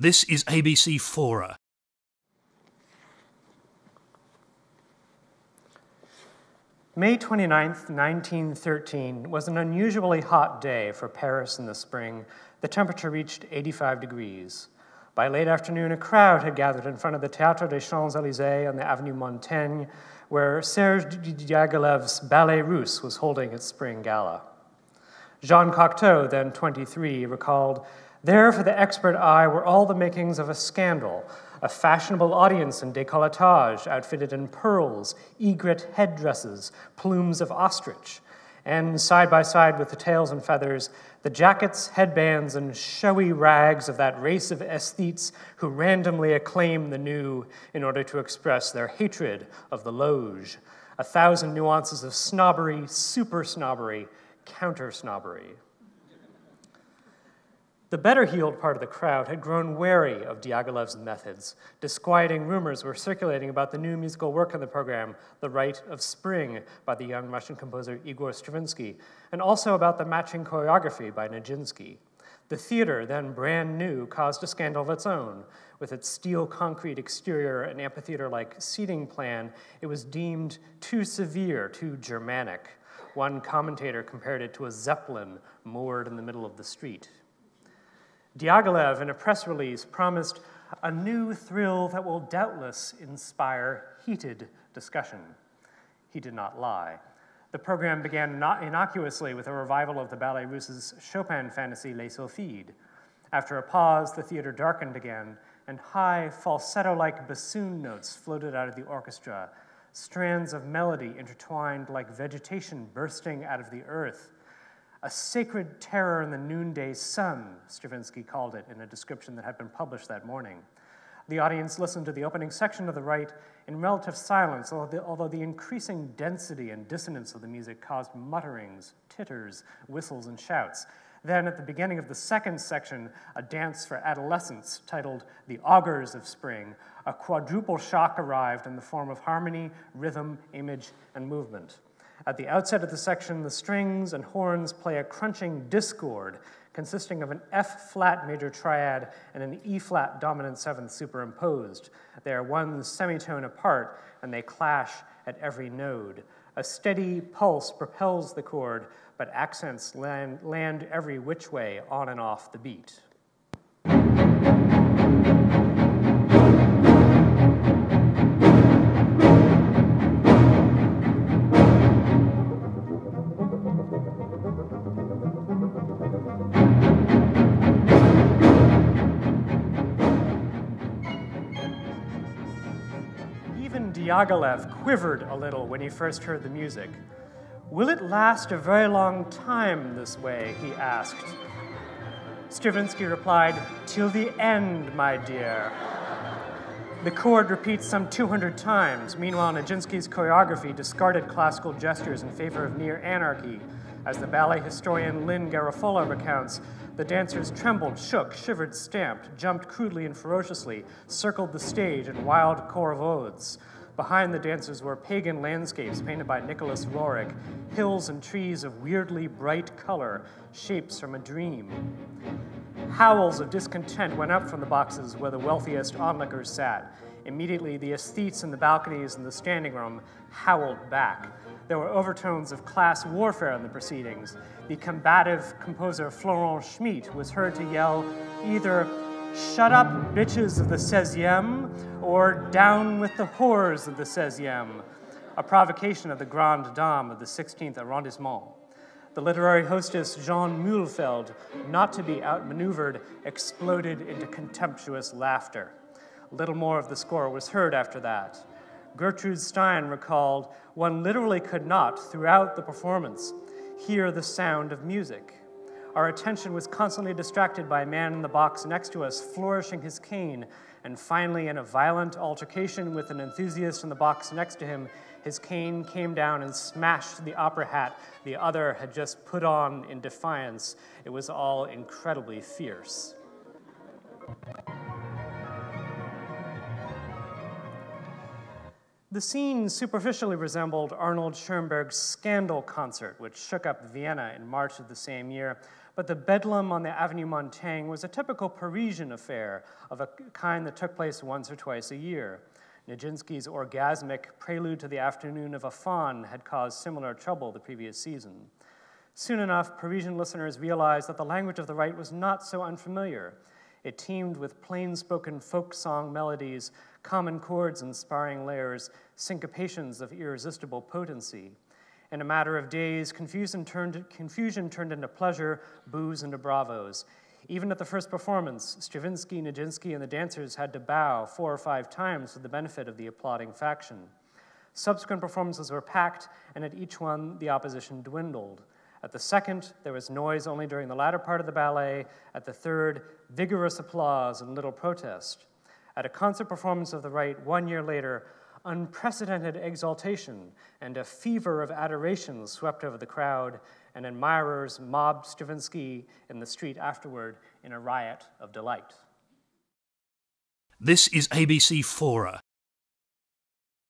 This is ABC Fora. May 29th, 1913 was an unusually hot day for Paris in the spring. The temperature reached 85 degrees. By late afternoon, a crowd had gathered in front of the Théâtre des Champs-Élysées on the Avenue Montaigne, where Serge Diaghilev's Ballet Russe was holding its spring gala. Jean Cocteau, then 23, recalled, "There for the expert eye were all the makings of a scandal, a fashionable audience in décolletage outfitted in pearls, egret headdresses, plumes of ostrich, and side by side with the tails and feathers, the jackets, headbands, and showy rags of that race of aesthetes who randomly acclaim the new in order to express their hatred of the loge. 1,000 nuances of snobbery, super snobbery, counter snobbery." The better-heeled part of the crowd had grown wary of Diaghilev's methods. Disquieting rumors were circulating about the new musical work on the program, The Rite of Spring, by the young Russian composer Igor Stravinsky, and also about the matching choreography by Nijinsky. The theater, then brand new, caused a scandal of its own. With its steel concrete exterior and amphitheater-like seating plan, it was deemed too severe, too Germanic. One commentator compared it to a zeppelin moored in the middle of the street. Diaghilev, in a press release, promised a new thrill that will doubtless inspire heated discussion. He did not lie. The program began not innocuously with a revival of the Ballet Russe's Chopin fantasy Les Sylphides. After a pause, the theater darkened again, and high, falsetto-like bassoon notes floated out of the orchestra, strands of melody intertwined like vegetation bursting out of the earth. A sacred terror in the noonday sun, Stravinsky called it in a description that had been published that morning. The audience listened to the opening section of the rite in relative silence, although the increasing density and dissonance of the music caused mutterings, titters, whistles, and shouts. Then, at the beginning of the second section, a dance for adolescents titled The Augurs of Spring, a quadruple shock arrived in the form of harmony, rhythm, image, and movement. At the outset of the section, the strings and horns play a crunching discord consisting of an F-flat major triad and an E-flat dominant seventh superimposed. They are one semitone apart, and they clash at every node. A steady pulse propels the chord, but accents land every which way on and off the beat. Diaghilev quivered a little when he first heard the music. "Will it last a very long time this way?" he asked. Stravinsky replied, "Till the end, my dear." The chord repeats some 200 times. Meanwhile, Nijinsky's choreography discarded classical gestures in favor of near anarchy. As the ballet historian Lynn Garofalo recounts, the dancers trembled, shook, shivered, stamped, jumped crudely and ferociously, circled the stage in wild corvodes. Behind the dancers were pagan landscapes painted by Nicholas Roerich, hills and trees of weirdly bright color, shapes from a dream. Howls of discontent went up from the boxes where the wealthiest onlookers sat. Immediately, the aesthetes in the balconies and the standing room howled back. There were overtones of class warfare in the proceedings. The combative composer Florent Schmitt was heard to yell either "Shut up, bitches of the 16e," or "Down with the whores of the 16e," a provocation of the grande dame of the 16th arrondissement. The literary hostess Jean Mühlfeld, not to be outmaneuvered, exploded into contemptuous laughter. Little more of the score was heard after that. Gertrude Stein recalled, "One literally could not, throughout the performance, hear the sound of music. Our attention was constantly distracted by a man in the box next to us flourishing his cane, and finally, in a violent altercation with an enthusiast in the box next to him, his cane came down and smashed the opera hat the other had just put on in defiance. It was all incredibly fierce." The scene superficially resembled Arnold Schoenberg's Scandal concert, which shook up Vienna in March of the same year, but the bedlam on the Avenue Montaigne was a typical Parisian affair of a kind that took place once or twice a year. Nijinsky's orgasmic prelude to the afternoon of a faun had caused similar trouble the previous season. Soon enough, Parisian listeners realized that the language of the right was not so unfamiliar. It teemed with plain-spoken folk song melodies, common chords and sparring layers, syncopations of irresistible potency. In a matter of days, confusion turned into pleasure, boos into bravos. Even at the first performance, Stravinsky, Nijinsky, and the dancers had to bow 4 or 5 times for the benefit of the applauding faction. Subsequent performances were packed, and at each one, the opposition dwindled. At the second, there was noise only during the latter part of the ballet. At the third, vigorous applause and little protest. At a concert performance of the right 1 year later, unprecedented exaltation and a fever of adoration swept over the crowd, and admirers mobbed Stravinsky in the street afterward in a riot of delight. This is ABC Fora.